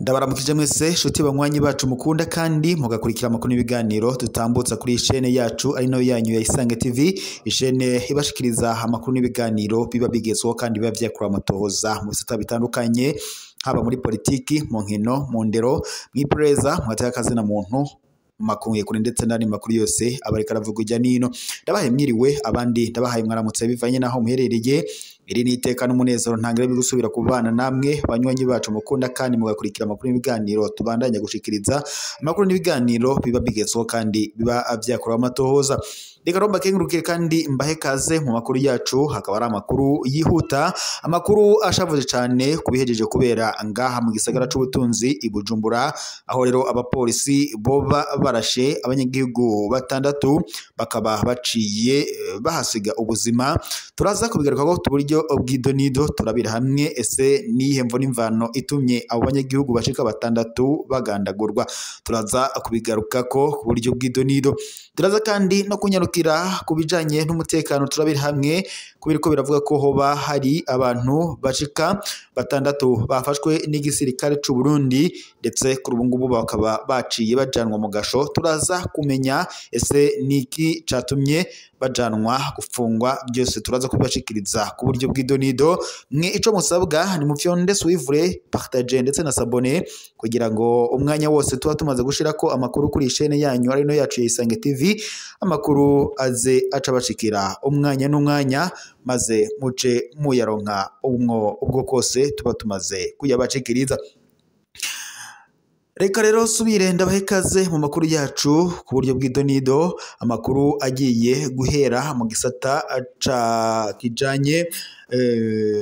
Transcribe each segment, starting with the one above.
Ndabaramukije mwese shuti banywanyi bacu mukunda kandi mugakurikira amakuru n'ibiganiro tutambutsa kuri chaîne yacu ari nayo yanyu ya Isange TV, chaîne ibashikiriza amakuru n'ibiganiro biba bigezweho kandi biba vyakura amatohoza mu bisata bitandukanye, haba muri politiki, mu nkino, mu ndero, mw'iperereza, mu gateka muntu, makungu kuri ndetse n'andi makuru yose abareka aravuga ujya nino. Ndabahaye mwiriwe, abandi ndabahaye mwaramutse bivanye naho muherereye. Iri ni iteka n'umunezero ntangira bigusubira kubana namwe banywanyi bacu mukunda kandi mugakurikira amakuru n'ibiganiro tubandanya gushikiriza amakuru n'ibiganiro biba bigezweho kandi biba vyakura amatohoza. Reka romba kengurukire kandi mbahe kaze mu makuru yacu, hakaba ari amakuru yihuta, amakuru ashavuze cyane kubihejeje kubera ngaha mu gisagara c'ubutunzi i Bujumbura, aho rero abapolisi boba barashe abanyagihugu batandatu bakaba baciye bahasiga ubuzima. Turaza kubigaruka ko tuburyo bw'idonido turabira hamwe ese nihe mvo n'imvano itumye abo banyagihugu bashika batandatu bagandagurwa. Turaza kubigaruka ko ku buryo bw'idonido. Turaza kandi no kunyarukira kubijanye n'umutekano turabira hamwe kubiriko biravuga ko hoba hari abantu bashika batandatu bafashwe n'igisirikare c'u Burundi ndetse kuri ubu ngubu bakaba baciye bajanwa mu gasho. Turaza kumenya ese niki catumye bajanwa gufungwa, byose turaza kubibashikiriza ku buryo bw'idonido. Mwe ico musabwa ni mufyonde suivre, partager ndetse na s'abonner kugira ngo umwanya wose tuba tumaze gushirako amakuru kuri chaîne yanyu ari no yacu ya Isange TV, amakuru aze aca bashikira umwanya n'umwanya maze muce muyaronka ubwo kose tuba tumaze kuyabashikiriza. Reka rero subire ndabahe kaze mu makuru yacu ku buryo bw'idonido, amakuru agiye guhera mu gisata kijanye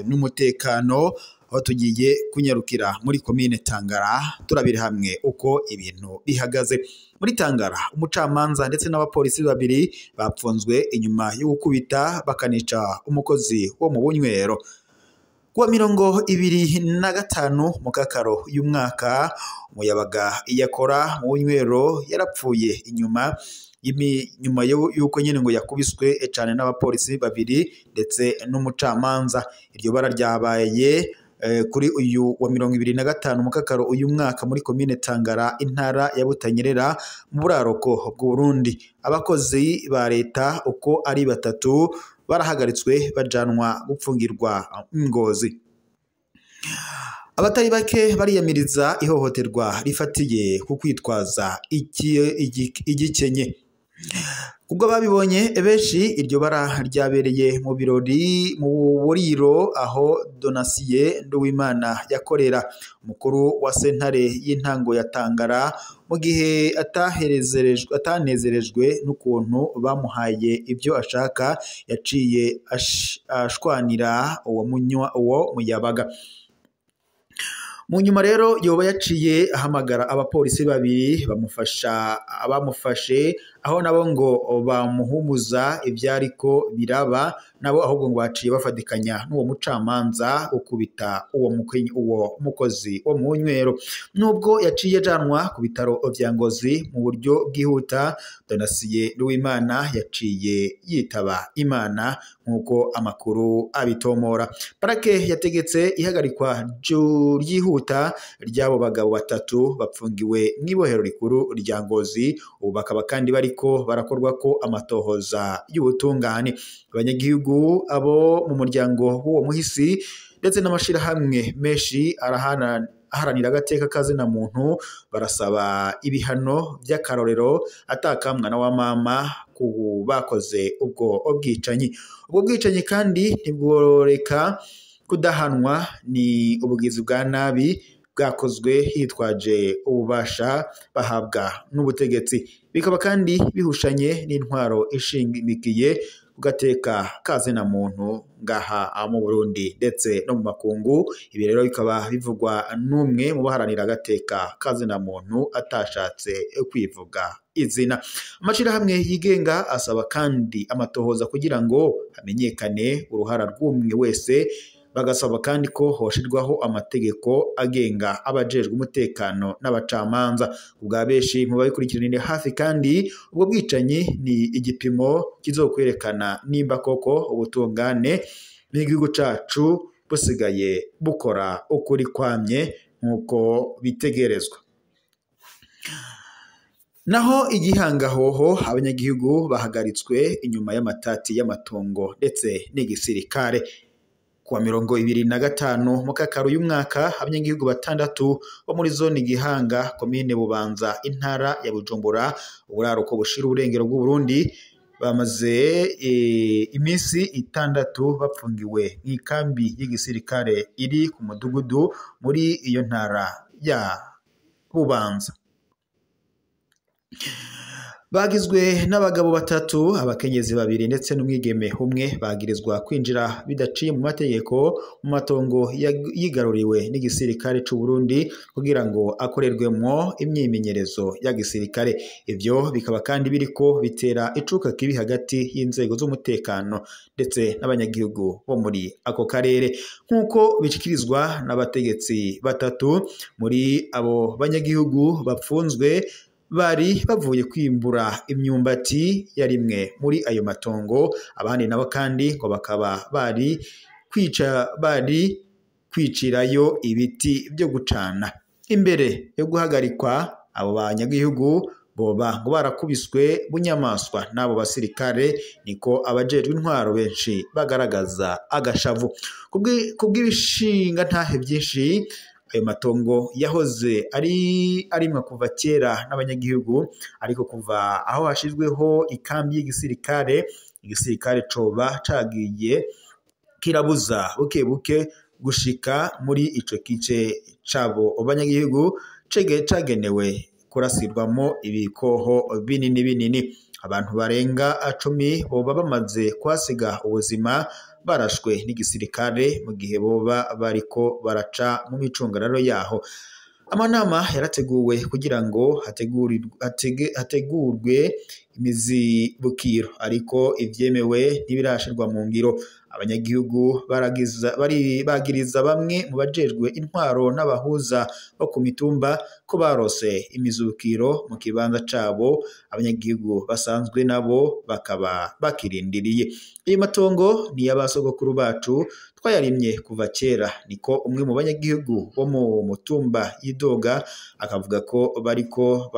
n'umutekano, aho tugiye kunyarukira muri komine Tangara turabire hamwe uko ibintu bihagaze. Muri Tangara umucamanza ndetse n'abapolisi babiri bapfunzwe inyuma yo gukubita bakanica umukozi wo mu bunywero. Kuwa 25 Mukakaro y'umwaka, umuyabaga yakora mu bunywero yarapfuye inyuma yuko nyene ngo yakubiswe cyane n'abapolisi babiri ndetse n'umucamanza. Iryo bara ryabaye kuri uyu wa 25 Mukakaro uyu mwaka muri komine Tangara, intara ya Butanyerera mu buraroko bw'u Burundi. Abakozi ba leta uko ari batatu barahagaritswe bajanwa gupfungirwa Ngozi. Abatari bake bariyamiriza ihohoterwa rifatiye ku kwitwaza igikenye. Kubwo babibonye benshi, iryo bara ryabereye mu birori mu buriro aho Donatien Nduwimana yakorera, umukuru wa sentare y'intango ya Tangara, mu gihe atanezerejwe n'ukuntu bamuhaye ibyo ashaka, yaciye ashwanira uwo muyabaga. Mu nyuma rero yoba yaciye ahamagara abapolisi babiri bamufashe aho nabo ngo bamuhumuza ivyariko biraba, nabo ahubwo ngo baciye bafatikanya n'uwo mucamanza ukubita uwo mukozi wo mu nywero. Nubwo yaciye janwa ku bitaro vya Ngozi mu buryo bwihuta, Donatien Nduwimana yaciye yitaba Imana nkuko amakuru abitomora. Parake yategetse ihagarikwa ryihuta ry'abo bagabo batatu bapfungiwe mw'ibohero rikuru rya Ngozi. Ubu bakaba kandi bariko barakorwa ko amatohoza y'ubutungane. Abanyagihugu abo mu muryango w'uwo muhisi ndetse n'amashirahamwe menshi aharanira agateka kazina muntu barasaba ibihano by'akarorero atakamwana wa mama ku bakoze ubwo bwicanyi. Ubwo bwicanyi kandi ntibworeka kudahanwa, ni ubugizi bwa nabi bwakozwe hitwaje ububasha bahabwa n'ubutegetsi, bikaba kandi bihushanye n'intwaro ishimikiye kugateka kazina muntu ngaha mu Burundi ndetse no mu makungu. Ibi rero bikaba bivugwa n'umwe mu baharanira agateka kazina muntu atashatse kwivuga izina. Amashirahamwe yigenga asaba kandi amatohoza kugira ngo hamenyekane uruhara rw'umwe wese bagasaba kandi ko hoshirwaho amategeko agenga abajejwe umutekano n'abacamanza. Ubwa benshi mu babikurikiranire hafi kandi ubwo bwicanyi ni igipimo kizokwerekana nimba koko ubutungane n'igihugu cacu busigaye bukora ukuri kwamye nk'uko bitegerezwa. Naho igihangahoho abanyagihugu bahagaritswe inyuma y'amatati y'amatongo ndetse n'igisirikare. Kuwa 25 Mukakaru y'umwaka abanyagihugu 6 bo muri zone Gihanga komine Bubanza intara ya Bujumbura uburaruko bushira urengero bw'u Burundi bamaze imisi 6 bapfungiwe nk'ikambi y'igisirikare iri ku mudugudu muri iyo ntara ya Bubanza. Bagizwe n'abagabo 3, abakenyezi 2 ndetse n'umwigeme umwe bagirizwa kwinjira bidaciye mu mategeko mu matongo yigaruriwe n'igisirikare c'u Burundi kugira ngo akorerwemo imyimenyerezo ya gisirikare. Ivyo bikaba kandi biriko bitera icuka kibi hagati y'inzego z'umutekano ndetse n'abanyagihugu bo muri ako karere, nk'uko bishikirizwa n'abategetsi 3 muri abo banyagihugu bapfunzwe bari bavuye kwimbura imyumbati yarimwe muri ayo matongo. Abandi nabo kandi ngo bakaba bari kwicirayo ibiti byo gucana. Imbere yo guhagarikwa abo banyagihugu boba ngo barakubiswe bunyamaswa n'abo basirikare, niko abajejwe intwaro benshi bagaragaza agashavu. Kubw'ibishinga ntahe byinshi ayo matongo yahoze arimwe kuva kera n'abanyagihugu, ariko kuva aho hashizweho ikambi y'igisirikare, igisirikare coba cagiye kirabuza buke buke gushika muri ico kice cabo abanyagihugu cagenewe kurasirwamo ibikoho binini. Abantu barenga 10 boba bamaze kwasiga ubuzima barashwe n'igisirikare mu gihe boba bariko baraca mu micungararo yaho. Amanama yarateguwe kugira ngo hategurwe imizibukiro, ariko ivyemewe ntibirashirwa mu ngiro. Abanyagihugu bagiriza bamwe mu bajejwe intwaro n'abahuza bo ku mitumba ko barose imizibukiro mu kibanza cabo, abanyagihugu basanzwe nabo bakaba bakirindiriye. Iyo matongo ni y'abasogokuru bacu twayarimye kuva kera, niko umwe mu banyagihugu bo mu mutumba yidoga, akavuga ko bariko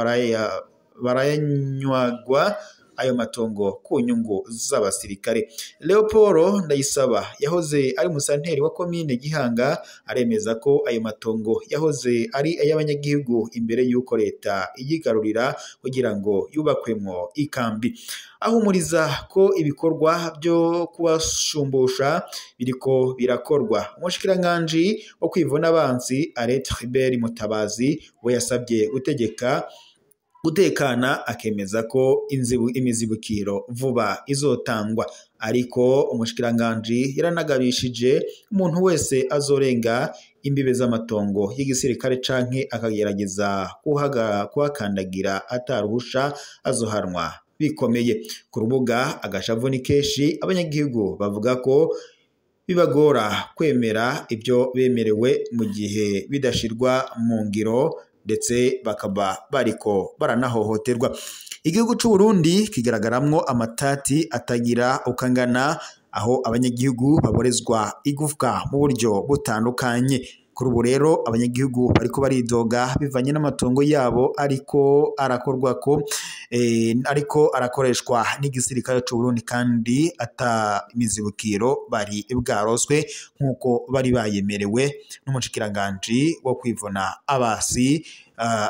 barayanywagwa ayo matongo ku nyungu z'abasirikare. Leoporo Ndayisaba yahoze ari musanteri wa komine Gihanga aremeza ko ayo matongo yahoze ari ay'abanyagihugu imbere y'uko leta iyigarurira kugira ngo yubakwemwo ikambi. Ahumuriza ko ibikorwa byo kubashumbusha biriko birakorwa. Umushikiranganji wo kwivuna abansi Aret Hubert Mutabazi we yasabye gutekana, akemeza ko imizibukiro vuba izotangwa, ariko umushikiranganji yaranagabishije umuntu wese azorenga imbibe z'amatongo y'igisirikare canke akagerageza kuhakandagira ataruhusha azohanwa bikomeye. Ku rubuga agashavu ni keshi abanyagihugu bavuga ko bibagora kwemera ibyo bemerewe mu gihe bidashirwa mu ngiro, ndetse bakaba bariko baranahohoterwa. Igihugu c'u Burundi kigaragaramwo amatati atagira ukangana, aho abanyagihugu baborezwa igufwa mu buryo butandukanye. Kuri ubu rero abanyagihugu bariko baridoga bivanye n'amatongo yabo ariko arakoreshwa n'igisirikare c'u Burundi kandi ata imizibukiro bari bwaroswe nk'uko bari bayemerewe n'umushikiranganji wo kwivuna abasi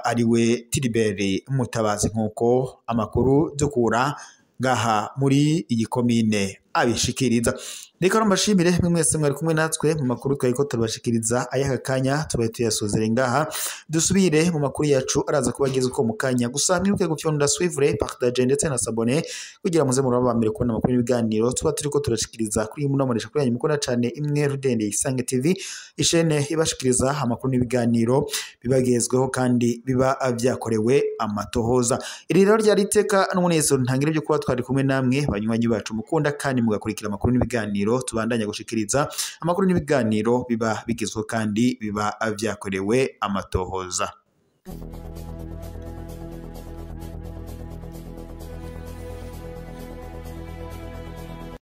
ariwe Tiliberi Mutabazi, nk'uko amakuru dukura ngaha muri iyi komine abishikiriza. Reka mbashimire mwese mwari kumwe natwe mu makuru twari turabashikiriza ayaka kanya, tubaye tuyasozere ngaha. Dusubire mu makuru yacu araza kubageza uko mu kanya. Gusa mwibuke gufyonda suivre, partager ndetse na s'abonner kugira muze muraba mbere kubona amakuru n'ibiganiro tuba turiko turashikiriza kuri muno muresha kuri yanyu mukora cyane imwe Rudende Isange TV, ishene ibashikiriza amakuru n'ibiganiro bibagezweho kandi biba byakorewe amatohoza. Iri rero ryari iteka n'umunezero ntangire byo kuba twari kumwe namwe banywanyi bacu mukunda kandi mugakurikira amakuru n'ibiganiro tubandanya gushikiriza, amakuru n'ibiganiro biba bigezweho kandi biba vyakorewe amatohoza.